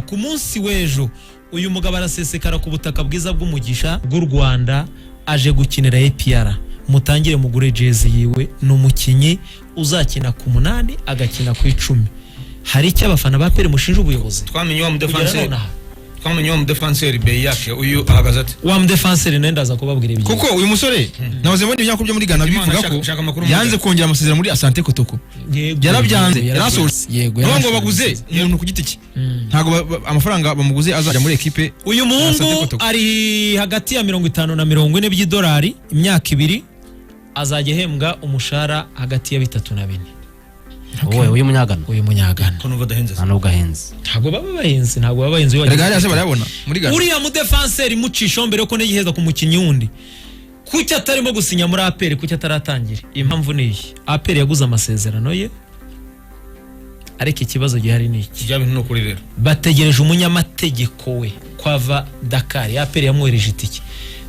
ku munsi w'ejo uyu mugabo arasesekara ku butaka bwiza bw'umugisha bw'u Rwanda aje gukinira APR. Mutangire mugure jezi yiwe, n'umukinyi uzakina ku 8 agakina ku 10. Hari icyo abafana ba PL mushinja ubuyobozi. Twamenye wa mudefenseur be yake uyu ahagaze ati wa mudefenseur nendaza kubabwira ibyo kuko uyu musore navuze muri ibinyamakuru byo muri Ghana bivuga ko yanze kongera amasezerano muri Asante Kotoko. Yarabyanze yarasohotse yego ngo baguze umuntu ku giti cye ntago amafaranga bamuguze azajya muri equipe. Uyu muhungu ari hagati ya 50 na 40 by'idolari imyaka 2 azajya hembwa umushara hagati ya 3 na 4. Owe uyu munyagana ko nuva dahenze nano gahenze ntago baba bahenze Regari yase barabona muri Ghana. Uriya mudefenseur mucisha mbere ko negiheza ku mukinyi wundi kuki atarimo gusinya muri APR, kuki ataratangira. Impamvu ni iyi, APR yaguze amasezerano ye ariko ikibazo gihari ni iki, kijya bintu no kuri rero bategereje umunyamategeko we kwava Dakar. APR yamwereje itike,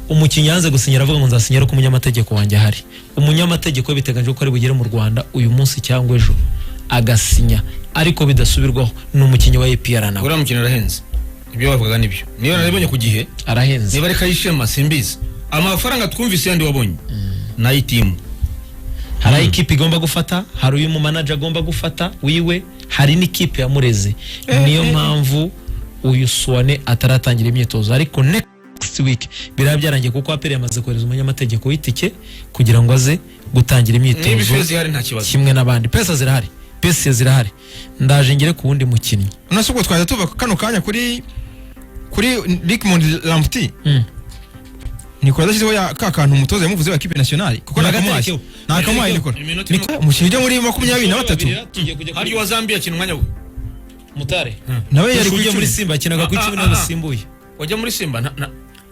umukinyi yanze gusinyira avuga ngo nzasinyira ko umunyamategeko wanjye ahari. Umunyamategeko we biteganyije ko ari bugere mu Rwanda uyu munsi cyangwa ejo agasinya, ariko bidasubirwaho. Ni umukinyi wa APR nawe. Uriya mukinyi arahenze, ibyo bavugaga nibyo. Niyo naribonye ku gihe arahenze, niba ari Kayishema simbizi amafaranga twumvise yandi wabonye na itimu. Hari ikipe igomba gufata, hari uyu mu manager agomba gufata wiwe, hari n'ikipe yamureze. Niyo mpamvu uyu Suwane ataratangira imyitozo, ariko next week biraba byarangiye kuko APR yamaze kohereza umunyamategeko w'itike kugira ngo aze gutangira imyitozo kimwe n'abandi. Pesa zirahari, ndaje ngire ku wundi mukinnyi. Unasubwo twaje tuva kano kanya kuri Rickmond Lamptey. Niko yashyizeho ya kakantu umutoza yamuvuze wa equipe nationale kuko nakamuhaye niko umushije muri 23 hari wa Zambia kina umwanya Mutare nawe yari kujya muri Simba kinaga ku 10 n'abasimbuye. Wajya muri Simba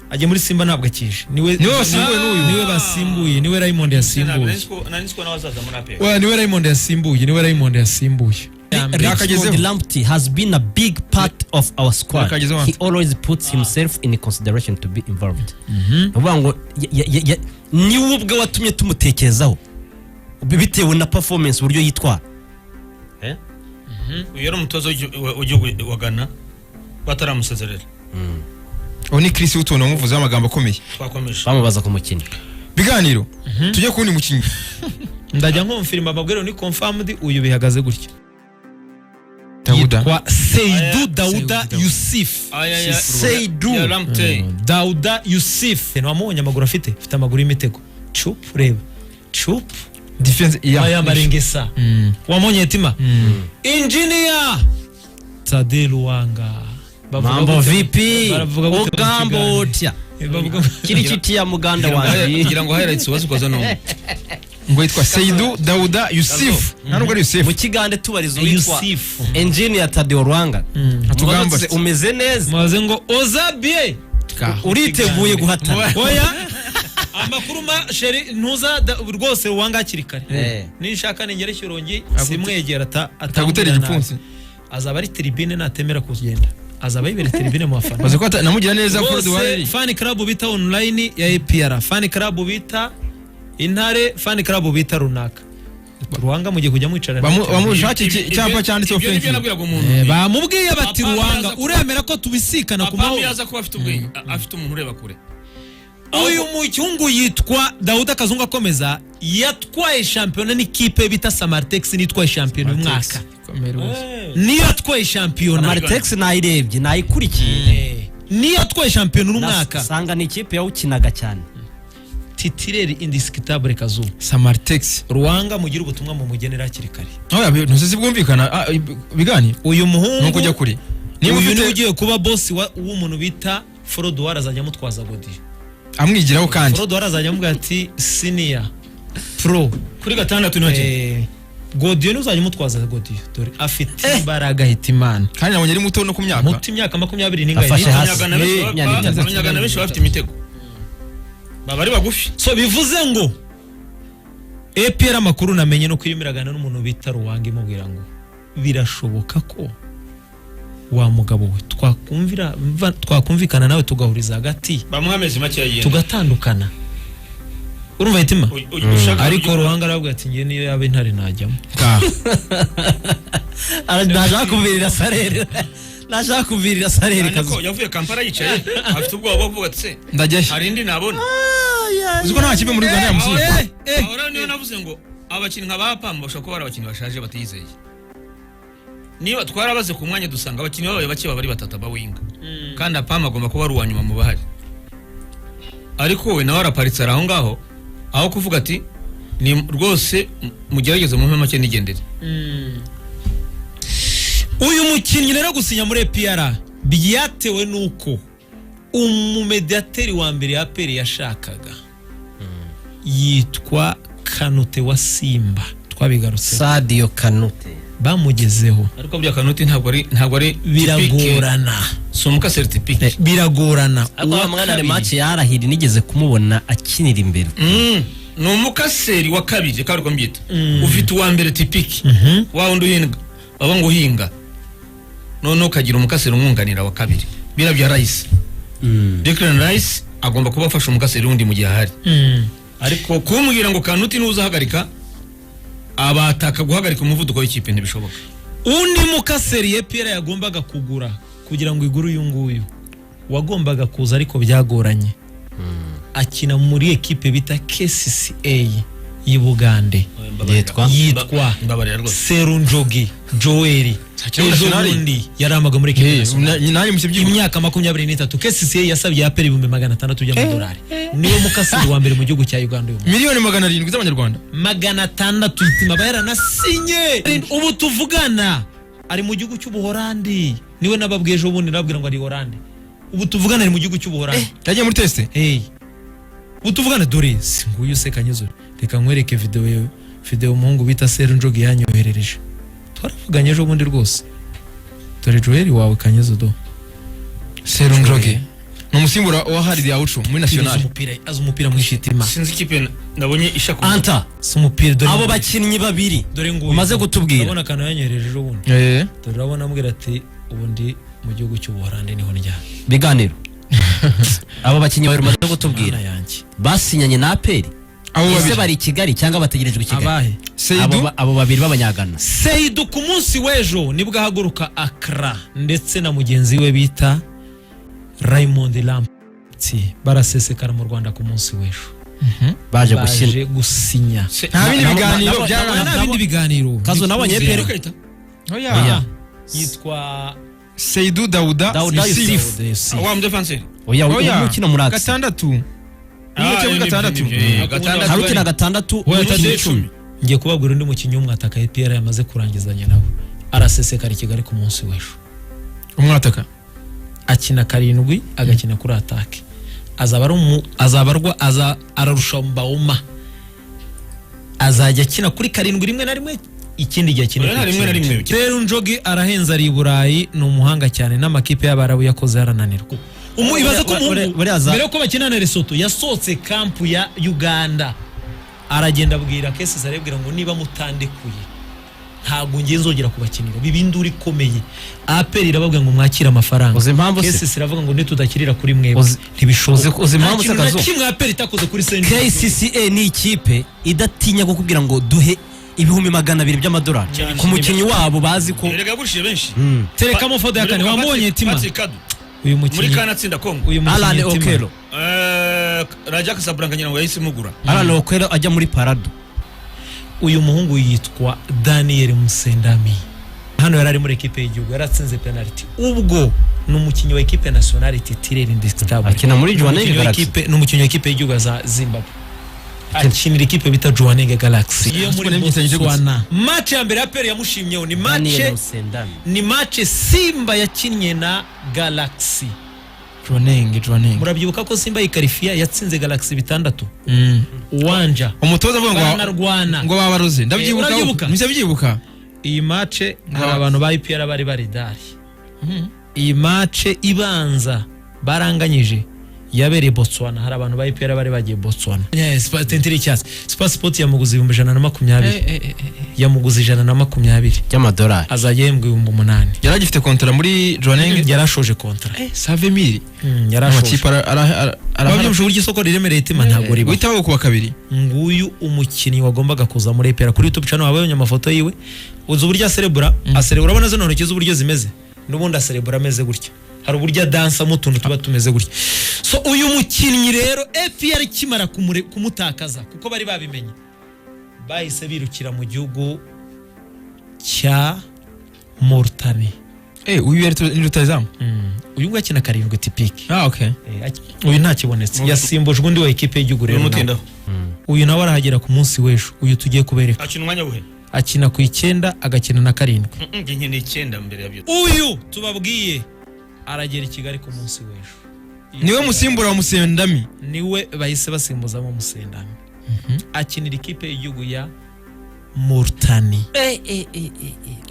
ajya muri Simba ntabwo akije, niwe basimbuye n'uyu niwe basimbuye, niwe Raymond yasimbuye. Nanisiko nawazaza muri APR niwe Raymond yasimbuye. Rickmond Lamptey has been a big part of our squad. He always puts himself in consideration to be involved. Ubango ni ubwe watumye tumutekerezaho bitewe na performance buryo yitwara. Uyu yari umutoza w'igihugu wa Ghana bataramusezerera. Oni Chris Utono umuvuze amagambo akomeye. Twakomeje bamubaza ku mukinyi biganiro tujye kundi mukinyi ndajya nkomfirima amabwero ni confirmed uyu bihagaze gutya. Dauda Seydou Dauda Yusuf. Seydou Dauda Yusuf. Nwamuonye amaguru afite amaguru y'imitego. Chup reba. Chup defense yambarengesa. Wamonye etima. Engineer Tade Luwanga. Mambo vipi? Ogambo tia. Kiri kitiya muganda wanjye. Kugira ngo highlights wazukoza no. Ngo yitwa Seydou Dauda Yusuf. Ntabwo ari Yusuf. Mu kigande tubarizo witwa Engineer Tade Luwanga. Atugamba umeze neza. Maze ngo Ozabie. Uriteguye guhatana. Oya. Amakuru ma sheri ntuza rwose Luwanga akiri kare. Nishaka ningere Shyorongi simwegera atagutera igipfunsi. Azaba ari tribune natemera kugenda. Azaba yibere tribune mu bafana. Baze ko namugira neza for the world. Fan club bita online ya APR, fan club bita Intare, fan club bita runaka. Ruwanga mugiye kujya mwicara bamushaki cyapa cyanditse offense. Bamubwiye bati Ruwanga uremera ko tubisikana ku mahoro. Yaza ko afite ubwenge, afite umuntu ureba kure. Uyu mucyungu yitwa Dauda Kazungu akomeza yatwaye championnat n'ikipe bita Samartex nitwaye championnat umwaka. Niyo atwaye championnat. Samartex nayirebye nayikurikiye. Niyo atwaye championnat umwaka. Sanga ni ikipe yawukinaga cyane. Titireri indiscutable Kazu. Samartex. Ruwanga mugira ubutumwa mu mugenera kirikari. Oya ntose bwumvikana bigani. Uyu muhungu nuko kujya kuri. Niba ufite ugiye kuba boss w'umuntu bita Frodouard azajya mutwaza Godi. Amwigiraho kandi. Frodouard azajya mubwira ati senior pro kuri gatandatu n'ake. Godiyo uzajya mutwaza Godiyo dore afite imbaraga hitimana kandi nabonye ari muto no ku myaka muto imyaka 20 n'ingayi Abanyagana benshi bafite imitego baba ari bagufi. So bivuze ngo APR amakuru namenye no kwimiragana n'umuntu bita Ruwanga imubwira ngo birashoboka ko wa mugabo we twakumvikana nawe tugahuriza hagati bamuhameze make yagenda tugatandukana. Urumva hitima ariko Ruhanga arabwo ati ngiye niyo yabe Intare najyamo araje kubirira sarere nashaka kuvirira Sareri kazo yavuye Kampala yicaye afite ubwoba bwo kuvuga ati ndajyayo hari indi nabona uziko nta kipe muri Uganda yamusiye ahora niyo navuze ngo abakinnyi nk'aba Pamba bashobora kuba ari abakinnyi bashaje batiyizeye niba twarabaze ku mwanya dusanga abakinnyi babaye bake bari batatu bawinga kandi Pamba agomba kuba ari uwanyuma mu bahari ariko we nawe araparitse aho ngaho aho kuvuga ati ni rwose mugerageze mu mpema cye nigendere uyu mukinnyi rero gusinya muri APR byatewe nuko umumediateri wa mbere ya APR yashakaga yitwa Kanute wa Simba twabigarutse Sadio Kanute bamugezeho ariko bya Kanute ntabwo ari biragorana somuka certificate biragorana uwa mwana ari match yarahiri nigeze kumubona akinira imbere ni umukaseri wa kabiri kandi mbyita ufite uwa mbere tipiki wa wundi uhinga baba ngo uhinga none ukagira umukaseri umwunganira wa kabiri birabya Rice Declan Rice agomba kuba afasha umukaseri wundi mu gihe ahari ariko kumubwira ngo Kanute nuzahagarika abataka guhagarika umuvuduko w'ikipe ntibishoboka undi mukaseri APR yagombaga kugura kugira ngo iguru uyu nguyu wagombaga kuza ariko byagoranye akina muri ekipe bita KCCA y'Ubugande yitwa Serunjogi Joel Ejobundi yaramaga muri ekipe nari mu kibyibuka imyaka 23 KCCA yasabye APR $600 by'amadolari niyo mukasiri wa mbere mu gihugu cya Uganda miliyoni 700 z'abanyarwanda 600 itima bayaranasinye ubu tuvugana ari mu gihugu cy'Ubuholandi niwe nababwiye ejo bundi nababwira ngo ari Holandi ubu tuvugana ari mu gihugu cy'Ubuholandi yagiye muri test utuvugana dore nguyu se Kanyuzo reka nkwereke video umuhungu bita Serunjogi yanyoherereje twaravuganye ejo bundi rwose dore Joel wawe Kanyuzo do Serunjogi no musimbura wa Haridi Aucho muri national azi umupira mwishitima sinzi ikipe nabonye ishaka Anta si umupira dore abo bakinnyi babiri dore nguyu umaze gutubwira urabona kana yanyohereje ejo bundi dore urabona ambwira ati ubundi mu gihugu cy'Ubuholandi niho njya biganiro abo bakinnyi babiri umaze gutubwira basinyanye na APR ese bari Kigali cyangwa bategerejwe Kigali abo babiri b'abanyagana Seydou ku munsi w'ejo nibwo ahaguruka Accra ndetse na mugenzi we bita Raymond Lamptey barasesekara mu Rwanda ku munsi w'ejo baje gusinya nta bindi biganiro kazo nabonye APR yitwa Seydou Dauda Yusuf wa mdefenseur oya umukino muri Axe gatandatu harukina gatandatu ngiye kubabwira undi mukinnyi w'umwataka APR yamaze kurangizanya nawe arasesekara Kigali ku munsi w'ejo umwataka akina 7 agakina kuri atake ararusha Mbauma azajya akina kuri 7 rimwe na rimwe ikindi gihe kinini rimwe na rimwe Serunjogi arahenza ari Burayi ni umuhanga cyane n'amakipe y'Abarabu yakoze yarananirwa ibaza ko mbere ko bakina na Lesotho yasohotse kampu ya Uganda aragenda abwira Kesi arebwira ngo niba mutandekuye ntago ngiye nzogera kubakinira bibindura ikomeye APR irababwira ngo mwakira amafaranga Kesi iravuga ngo nitudakirira kuri mwebwe ntibishoboze uzi impamvu se kazo kimwe APR itakoze kuri KCCA ni ikipe idatinya gukubwira ngo duhe ibihumbi 200 by'amadolari ku mukinnyi wabo bazi ko erega gushije benshi terekamo foto ya kane wamubonye tima uyu mukinnyi muri Kana tsinda Kongo Alan Okelo Raja Casablanca nyina ngo yahise mugura Alan Okelo ajya muri Parado uyu muhungu yitwa Daniel Musendami hano yari ari muri equipe y'igihugu yaratsinze penalty ubwo n'umukinnyi wa equipe nationale titulaire indiscutable akina muri Jwaneng Galaxy n'umukinnyi wa equipe y'igihugu za Zimbabwe akinira equipe bita Jwaneng Galaxy iyo muri Botswana match ya mbere ya APR yamushimyeho ni match Simba yakinnye na Galaxy Jwaneng murabyibuka ko Simba yikarifia yatsinze Galaxy 6 uwanja umutoza avuga ngo babaroze ndabyibuka iyi match hari abantu ba APR bari baridari iyi match ibanza baranganyije yabereye Botswana hari abantu ba APR bari bagiye Botswana tentiri cyase Sport yamuguze 120 yamuguze 120 y'amadolari azajya yembwe 8 yaragifite kontra muri Jwaneng yarashoje kontra save mili yarashoje arabyumva uburyo isoko riremereye itima ntabwo riba witaho kuwa kabiri nguyu umukinnyi wagombaga kuza muri APR kuri YouTube channel wabonye amafoto yiwe uzi uburyo aserebura urabona zo ntoki z'uburyo zimeze n'ubundi aserebura ameze gutya, hari uburyo adansamo utuntu tuba tumeze gutya. So uyu mukinnyi rero APR ikimara kumutakaza kuko bari babimenye, bahise birukira mu gihugu cya Mauritania. Uyu yari ni rutazamu. Uyu ngo akina karindwi tipiki. Okay. Uyu nta kibonetse, yasimbujwe undi wa equipe y'igihugu rero. Uyu nawe arahagera ku munsi w'ejo, uyu tugiye kubereka. Akina umwanya buhe? Akina ku 9 agakina na 7. Nge nkene 9 mbere yabyo. Uyu tubabwiye aragera i Kigali ku munsi w'ejo. Niwe musimbura wa Musendami. Niwe bahise basimbuzamo Musendami. Akinira ikipe y'igihugu ya Mauritania.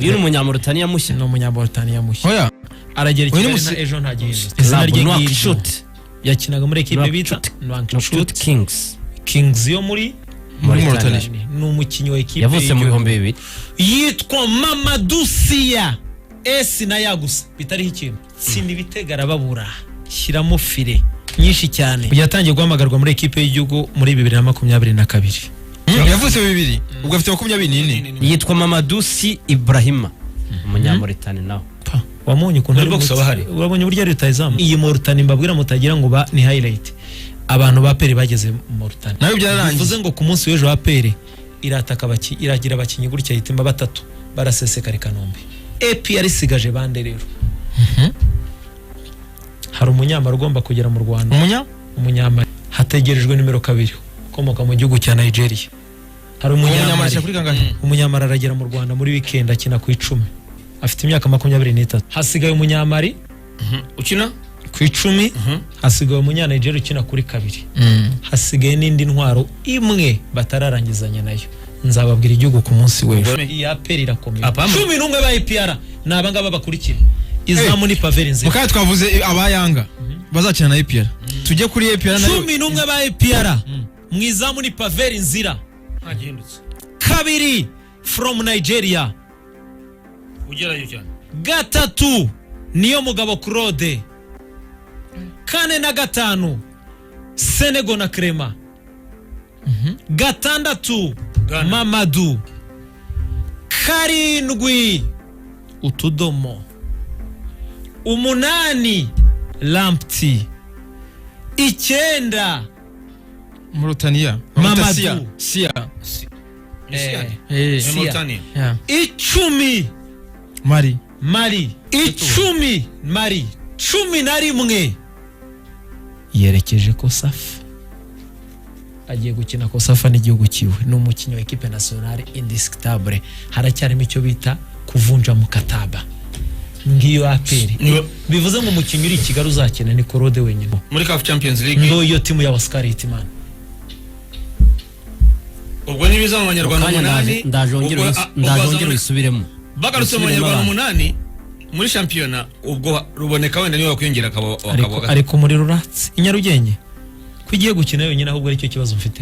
Uyu ni umunyamauritania mushya. No umunyamauritania mushya. Oya. Aragera i Kigali na ejo ntagihindutse. Izina rye Nouakchott. Yakinaga muri ekipe bita Nouakchott Kings yo muri Mauritania. Ni umukinnyi wa ekipe yavutse mu 2000. Yitwa Mamadou Sia. Na yagusa bitariho ikintu. Sindi bitegara babura. Shyiramo file nyinshi cyane. Yatangiye guhamagarwa muri ekipe y'igihugu muri 2022. Yavutse 2000. Ubwo afite 24. Yitwa Mamadou Si Ibrahima. Umunyamauritania nawe. Wamonye ukuntu ari gusaba hari. Wabonye burya ari rutazamu. Iyi Mauritania mbabwira mutagira ngo ba ni highlight. Abantu ba Pere bageze mu Mauritania. Nawe byararangiye. Bivuze ngo ku munsi w'ejo wa Pere irataka iragira abakinyi gutya yitimba batatu barasesekara Kanombe. APR isigaje bande rero. Hari umunyamara ugomba kugera mu Rwanda. Umunyamara hategerejwe nimero 2 ukomoka mu gihugu cya Nigeria. Hari umunyamara aragera mu Rwanda muri weekend akina ku 10. Afite imyaka 23. Hasigaye umunyamari ukina ku 10. Hasigaye umunyanigeria ukina kuri 2. Hasigaye n'indi ntwaro imwe batararangizanya nayo. Nzababwira igihugu ku munsi w'ejo. Iyi APR irakomeye. 11 ba APR nabanga babakurikira. Izamu ni Paveri Nzira. Mukaya twavuze abayanga bazakina na APR. Tujye kuri APR nayo. 11 ba APR. Mwizamu ni Paveri Nzira. Ntagihindutse. 2 from Nigeria. Ugerayo cyane. 3 niyo mugabo Claude. 4 na 5 Senegal na Crema. 6 Mamadou. 7 Utudomo. 8 Lamptey. 9 Mauritania. Mamadou Sia. Mauritania. 10 Mali. 10 Mali. 11 yerekeje Kosafa. Agiye gukina Kosafa n'igihugu kiwe. Ni umukinnyi wa equipe nationale indiscutable. Haracyarimo icyo bita kuvunja mukataba. Ngiyo APR. Bivuze ngo umukinnyi uri Kigali uzakina ni Claude wenyine. Muri CAF Champions League. Ndo iyo timu ya Oscar Hitimana. Ubwo nibiza mu Banyarwanda 8. Ndajongera isubiremo. Bagarutse mu Banyarwanda 8 muri championnat ubwo ruboneka wenda niwe wakwiyongera akaba ariko muri Ruratsi Inyarugenge kwigiye gukina yonyine ahubwo ari cyo kibazo mfite.